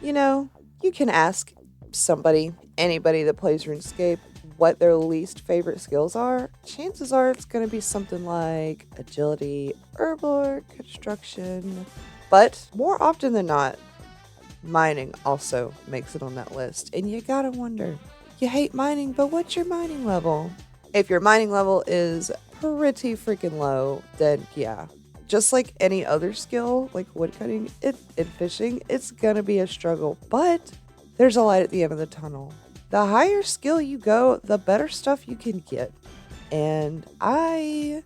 You know, you can ask anybody that plays RuneScape, what their least favorite skills are. Chances are it's going to be something like agility, herblore, construction. But more often than not, mining also makes it on that list. And you gotta wonder, you hate mining, but what's your mining level? If your mining level is pretty freaking low, then yeah, just like any other skill, like woodcutting and fishing, it's gonna be a struggle. But there's a light at the end of the tunnel. The higher skill you go, the better stuff you can get. And I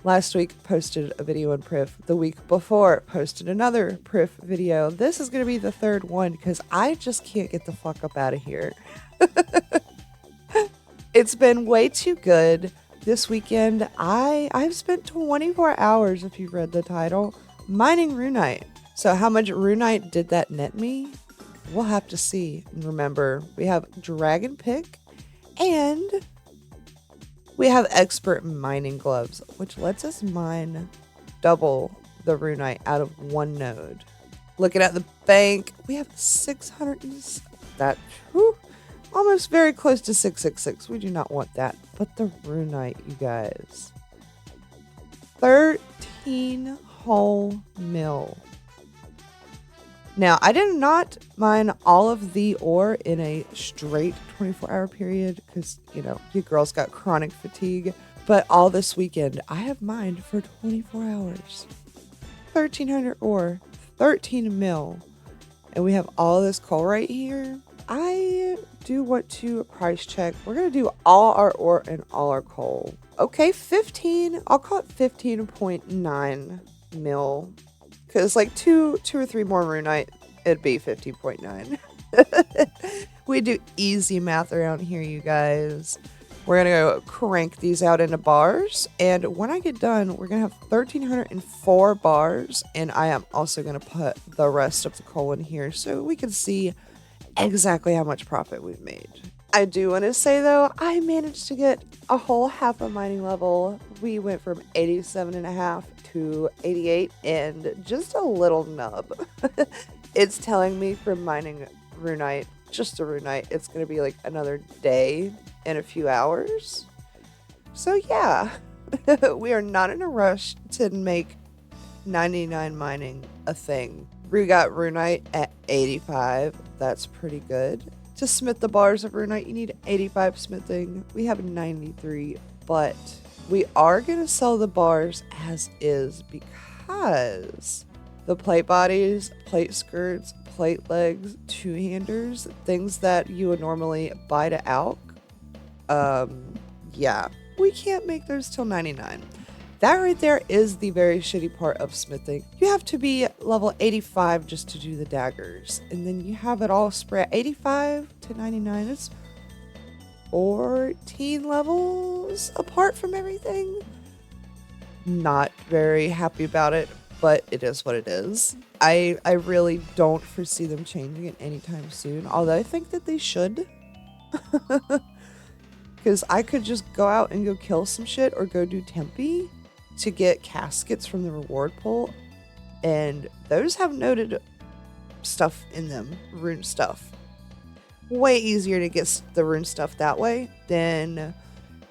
last week posted a video on Priv. The week before posted another Priv video. This is going to be the third one because I just can't get the fuck up out of here. It's been way too good. This weekend, I've spent 24 hours, if you've read the title, mining Runite. So how much Runite did that net me? We'll have to see. And remember, we have Dragon Pick and we have expert mining gloves, which lets us mine double the Runite out of one node. Looking at the bank, we have 600. That, whew, almost very close to 666. We do not want that. But the Runite, you guys. 13 whole mil. Now, I did not mine all of the ore in a straight 24-hour period because, you know, you girls got chronic fatigue. But all this weekend, I have mined for 24 hours. 1,300 ore, 13 mil. And we have all this coal right here. I do want to price check. We're going to do all our ore and all our coal. Okay, 15. I'll call it 15.9 mil. Because like two or three more Runite, it'd be 15.9. We do easy math around here, you guys. We're going to go crank these out into bars. And when I get done, we're going to have 1,304 bars. And I am also going to put the rest of the coal in here so we can see exactly how much profit we've made. I do want to say, though, I managed to get a whole half a mining level. We went from 87.5 to 88 and just a little nub. It's telling me from mining Runite, just a Runite, it's going to be like another day and a few hours. So yeah, we are not in a rush to make 99 mining a thing. We got Runite at 85. That's pretty good. To smith the bars of Runite, you need 85 smithing. We have 93, but we are going to sell the bars as is because the plate bodies, plate skirts, plate legs, two-handers, things that you would normally buy to alch, yeah, we can't make those till 99. That right there is the very shitty part of smithing. You have to be level 85 just to do the daggers. And then you have it all spread 85 to 99. It's 14 levels apart from everything. Not very happy about it, but it is what it is. I really don't foresee them changing it anytime soon. Although I think that they should. Because I could just go out and go kill some shit or go do Tempe to get caskets from the reward pool, and those have noted stuff in them, rune stuff. Way easier to get the rune stuff that way than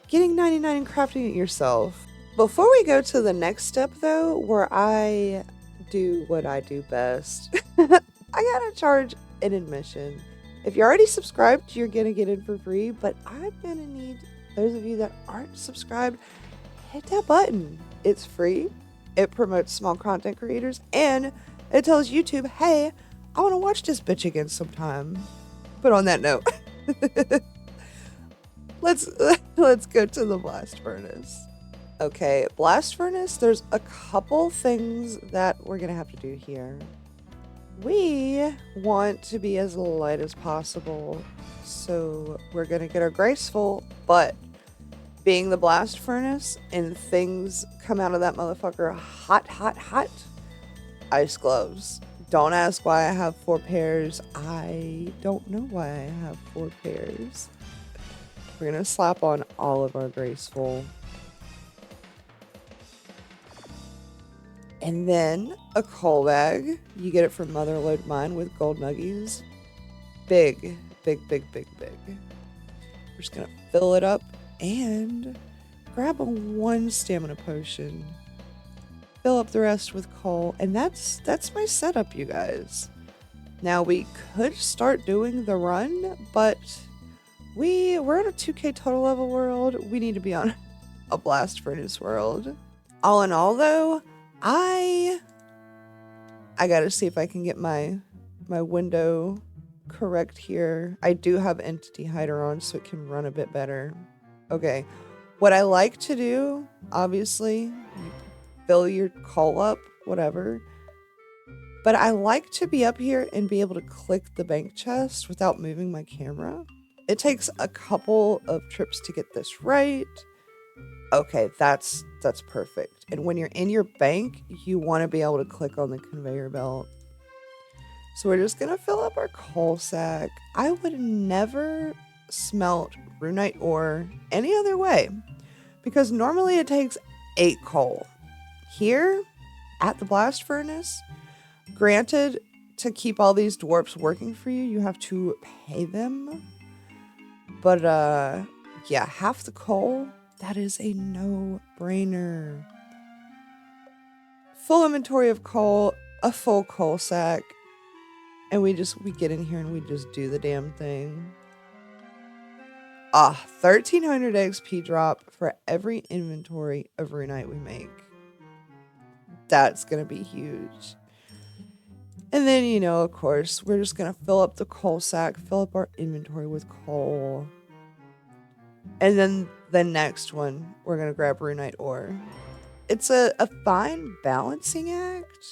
getting 99 and crafting it yourself. Before we go to the next step, though, where I do what I do best, I gotta charge an admission. If you're already subscribed, you're gonna get in for free, but I'm gonna need those of you that aren't subscribed, hit that button. It's free, it promotes small content creators, and it tells YouTube, hey, I want to watch this bitch again sometime. But on that note, let's go to the blast furnace. Okay, blast furnace, there's a couple things that we're gonna have to do here. We want to be as light as possible, so we're gonna get our graceful, but being the blast furnace and things come out of that motherfucker hot, ice gloves. Don't ask why I have 4 pairs. I don't know why I have 4 pairs. We're gonna slap on all of our graceful. And then a coal bag. You get it from Motherlode Mine with gold nuggies. Big, big, big, big, big. We're just gonna fill it up and grab a 1 stamina potion. Fill up the rest with coal, and that's my setup, you guys. Now we could start doing the run, but we're in a 2K total level world. We need to be on a blast furnace world. All in all, though, I gotta see if I can get my window correct here. I do have Entity Hider on, so it can run a bit better. Okay, what I like to do, obviously, you fill your coal up, whatever. But I like to be up here and be able to click the bank chest without moving my camera. It takes a couple of trips to get this right. Okay, that's perfect. And when you're in your bank, you want to be able to click on the conveyor belt. So we're just gonna fill up our coal sack. I would never smelt Runite ore any other way, because normally it takes 8 coal. Here, at the blast furnace, granted, to keep all these dwarfs working for you, you have to pay them. But, yeah, half the coal, that is a no-brainer. Full inventory of coal, a full coal sack, and we get in here and we just do the damn thing. 1300 XP drop for every inventory of Runite we make. That's gonna be huge. And then, you know, of course, we're just gonna fill up the coal sack, fill up our inventory with coal. And then the next one, we're gonna grab Runite ore. It's a fine balancing act.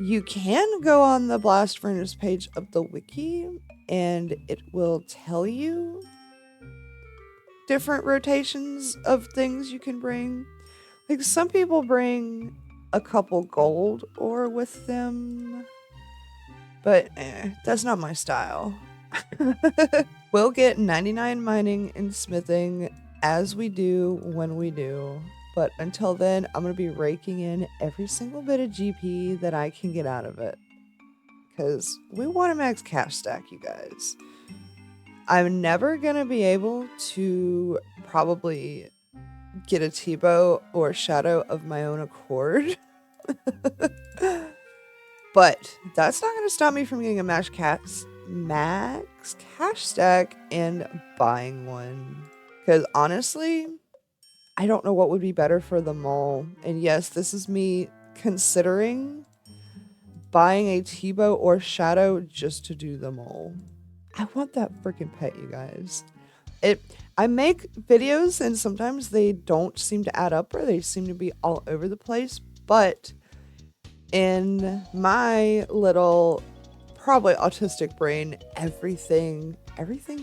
You can go on the blast furnace page of the wiki and it will tell you different rotations of things you can bring. Like, some people bring a couple gold ore with them, but that's not my style. We'll get 99 mining and smithing as we do when we do, but until then, I'm going to be raking in every single bit of GP that I can get out of it, because we want to max cash stack, you guys. I'm never going to be able to probably get a T-bow or shadow of my own accord. But that's not going to stop me from getting a max cash stack and buying one. Because honestly, I don't know what would be better for the mole. And yes, this is me considering buying a T-bow or shadow just to do the mole. I want that freaking pet, you guys. I make videos and sometimes they don't seem to add up, or they seem to be all over the place, but in my little, probably autistic brain, everything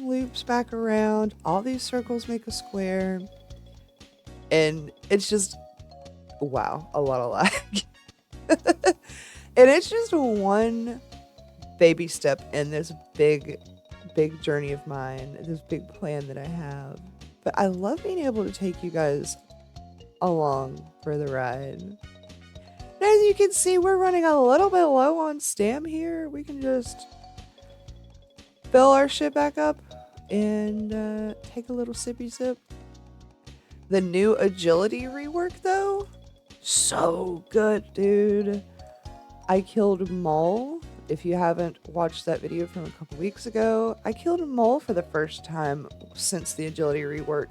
loops back around. All these circles make a square, and it's just, wow, a lot of lag. And it's just one baby step in this big journey of mine, this big plan that I have. But I love being able to take you guys along for the ride. As you can see, we're running a little bit low on stam here. We can just fill our shit back up and take a little sippy sip. The new agility rework, though, so good, dude. I killed Mole. If you haven't watched that video from a couple weeks ago, I killed a mole for the first time since the agility rework.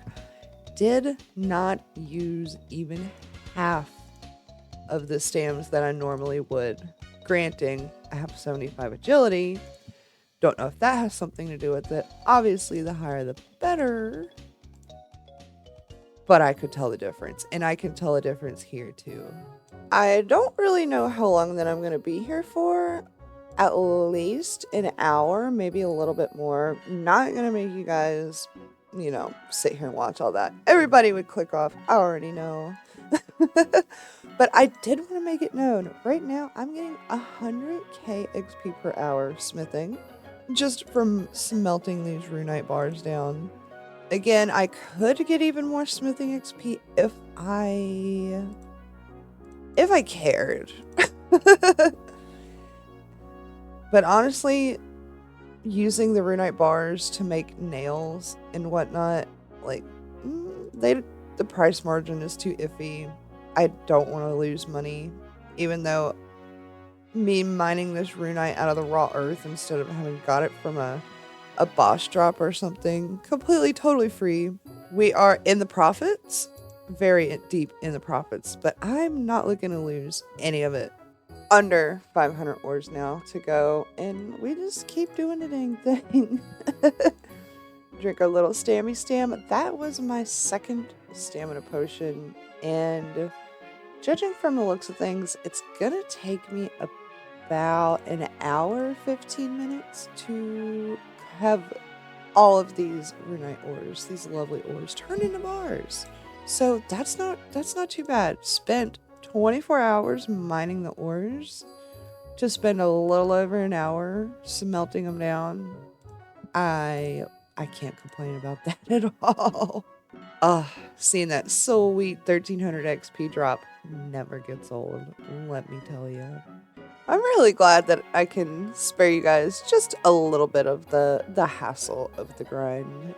Did not use even half of the stams that I normally would. Granting, I have 75 agility. Don't know if that has something to do with it. Obviously, the higher the better. But I could tell the difference, and I can tell a difference here too. I don't really know how long that I'm going to be here for. At least an hour, maybe a little bit more. Not going to make you guys, you know, sit here and watch all that. Everybody would click off. I already know. But I did want to make it known. Right now, I'm getting 100k XP per hour smithing, just from smelting these Runite bars down. Again, I could get even more smithing XP if I If I cared. But honestly, using the Runite bars to make nails and whatnot, like, the price margin is too iffy. I don't want to lose money, even though me mining this Runite out of the raw earth instead of having got it from a boss drop or something, completely, totally free. We are in the profits, very deep in the profits, but I'm not looking to lose any of it. Under 500 ores now to go, and we just keep doing the dang thing. Drink a little stammy stam. That was my second stamina potion, and judging from the looks of things, it's gonna take me about an hour, 15 minutes to have all of these Runite ores, these lovely ores, turned into bars. So that's not too bad. Spent 24 hours mining the ores to spend a little over an hour smelting them down. I can't complain about that at all. Seeing that sweet 1300 XP drop never gets old, let me tell you. I'm really glad that I can spare you guys just a little bit of the hassle of the grind.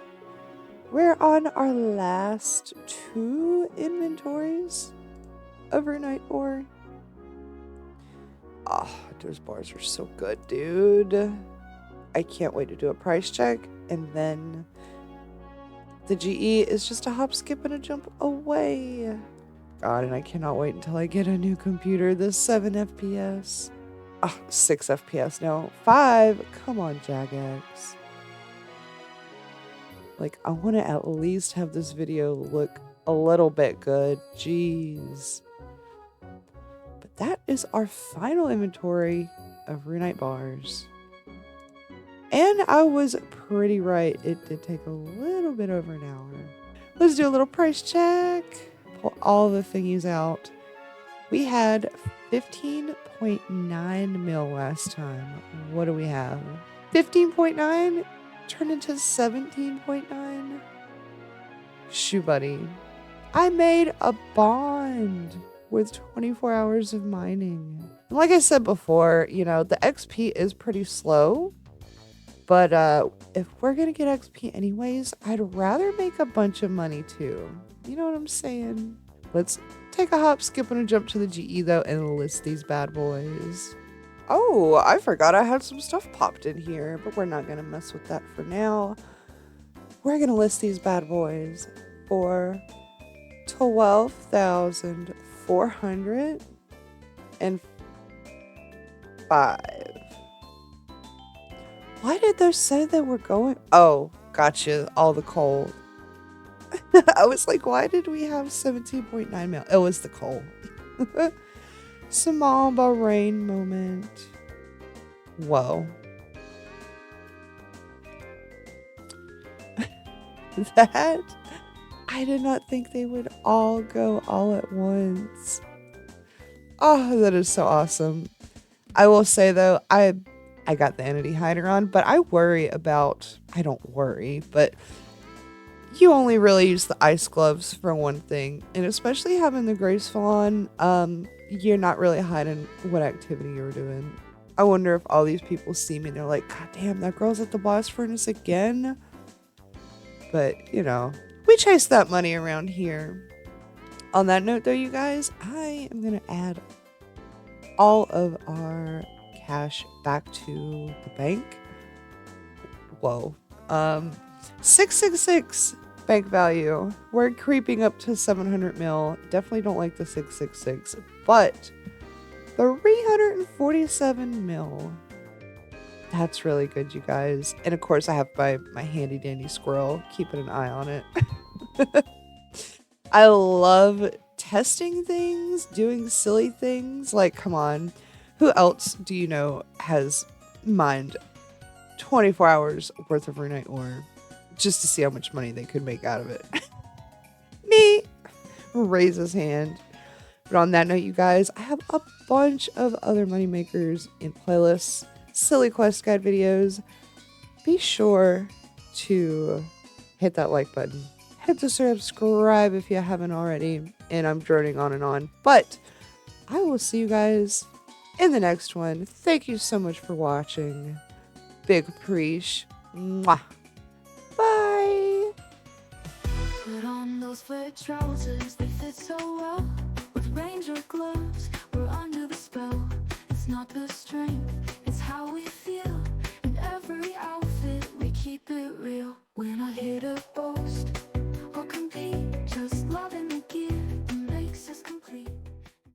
We're on our last 2 inventories of Runite ore. Oh, those bars are so good, dude. I can't wait to do a price check, and then the GE is just a hop, skip, and a jump away. God, and I cannot wait until I get a new computer. The 7 FPS. 6 FPS, no. 5. Come on, Jagex. Like, I want to at least have this video look a little bit good. Jeez. But that is our final inventory of Runite bars. And I was pretty right. It did take a little bit over an hour. Let's do a little price check. Pull all the thingies out. We had 15.9 mil last time. What do we have? 15.9 turned into 17.9. Shoo, buddy. I made a bond with 24 hours of mining. And like I said before, you know, the XP is pretty slow. But if we're going to get XP anyways, I'd rather make a bunch of money too. You know what I'm saying? Let's take a hop, skip, and a jump to the GE though and list these bad boys. Oh, I forgot I had some stuff popped in here, but we're not going to mess with that for now. We're going to list these bad boys for 12,405. Why did those say they were going? Oh, gotcha. All the coal. I was like, why did we have 17.9 mil? It was the coal. Small Bahrain moment. Whoa. That, I did not think they would all go all at once. Oh, that is so awesome. I will say though, I got the entity hider on, but I don't worry, but you only really use the ice gloves for one thing, and especially having the graceful on, you're not really hiding what activity you're doing. I wonder if all these people see me and they're like, God damn, that girl's at the blast furnace again. But, you know, we chase that money around here. On that note though, you guys, I am going to add all of our cash back to the bank. Whoa. 666 bank value. We're creeping up to 700 mil. Definitely don't like the 666, but 347 mil. That's really good, you guys. And of course I have my handy dandy squirrel keeping an eye on it. I love testing things, doing silly things. Like, come on, who else do you know has mined 24 hours worth of Runite ore just to see how much money they could make out of it? Me. Raise his hand. But on that note, you guys, I have a bunch of other money makers in playlists, silly quest guide videos. Be sure to hit that like button. Hit the subscribe if you haven't already. And I'm droning on and on. But I will see you guys in the next one. Thank you so much for watching. Big appreciation. Mwah. Bye. Put on those flared trousers, they fit so well. With ranger gloves, we're under the spell. It's not the strength, it's how we feel. In every outfit, we keep it real. When I hit a